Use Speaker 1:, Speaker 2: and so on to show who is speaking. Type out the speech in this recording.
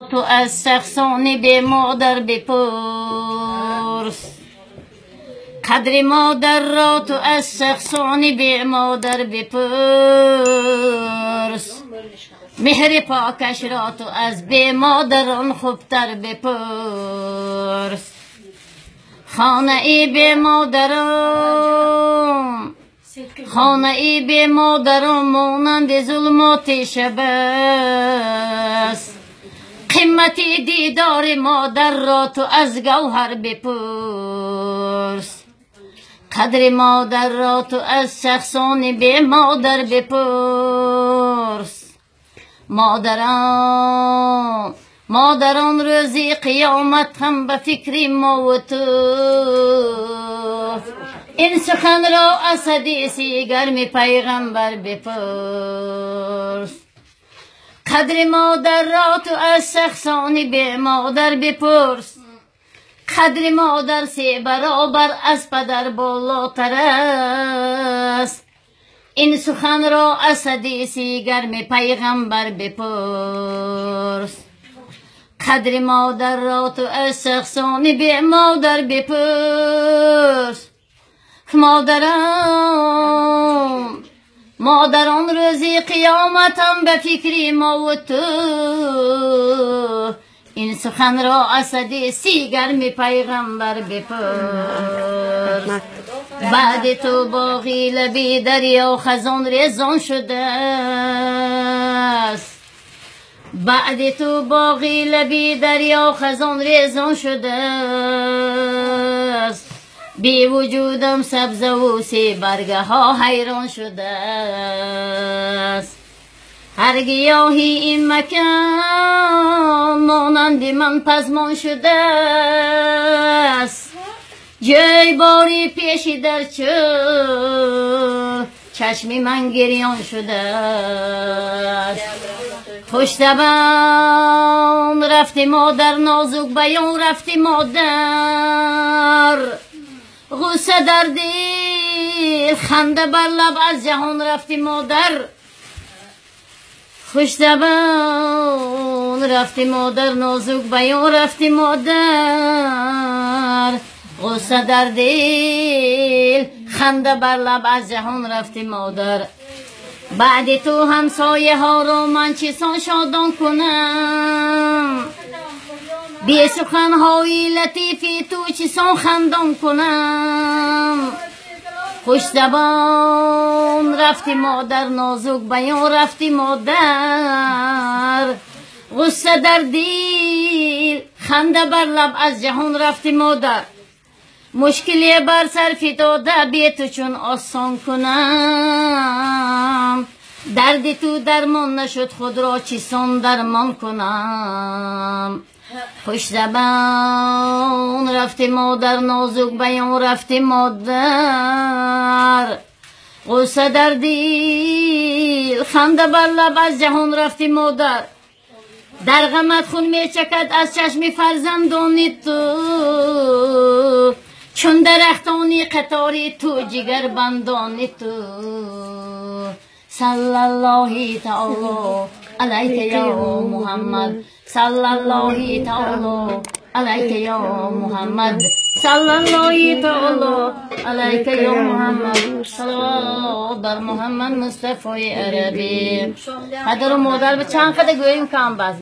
Speaker 1: تو از شخصانی به مادر بپرس، قدر مادر را تو از شخصانی به مادر بپرس، مهر پاکش را تو از به مادران خوبتر بپرس. خانه ای به مادران، خانه ای به مادران مانند ظلمات شب است. قیمتی دیدار مادر را تو از گوهر بپرس، قدر مادر را تو از شخصان به مادر بپرس. مادران روزی قیامت هم به فکر ما و تو، این سخن را از حدیث گرم پیغمبر بپرس. قدر مادر را تو از شخصانی به مادر بپرس، قدر مادر 3 برابر از پدر بالاتر است. این سخن را از حدیث گرم پیغمبر بپرس. قدر مادر را تو از شخصانی به مادر بپرس. مادران روزی قیامت هم به فکر ما و تو، این سخن را از حدیث گرم پیغمبر بپرس. بعد تو باقی لبی دریا خزان ریزان شده است، بعد تو باقی لبی دریا خزان ریزان شده است. بی وجودم سبزه و 3 برگه ها حیران شده است. هر گیاهی این مکان مانند من پزمان شده است. جای باری پیشی در چشم من گریان شده است. خوشتبان رفتی مادر، نازک بیان رفتی مادر، غصه در دل خنده بر لب از جهان رفتی مادر. خوشتبان رفتی مادر، نازک بیان رفتی مادر، غصه در دل خنده بر لب از جهان رفتی مادر. بعد تو همسایه ها را من چسان شادان کنم، بی سخنهای لطیفی تو چسان خندان کنم. خوش زبان رفتی مادر، نازک بیان رفتی مادر، غصه در دل خنده بر لب از جهان رفتی مادر. مشکلی بر سر فتاده بی تو چون آسان کنم، درد تو درمان نشد خود را چسان درمان کنم. خوش زبان رفتی مادر، نازک بیان رفتی مادر، غصه در دل خنده بر لب از جهان رفتی مادر. در غمت خون می چکد از چشم فرزندانی تو، چون درختانی قطاری تو جگر بندانی تو. صلی الله تعالی علیک یا محمد، صلی الله تعالی علیک یا محمد، صلی الله تعالی علیک یا محمد. صلوات بر محمد مصطفی عربی. قدر مادر به چند قدر گوییم کم بس.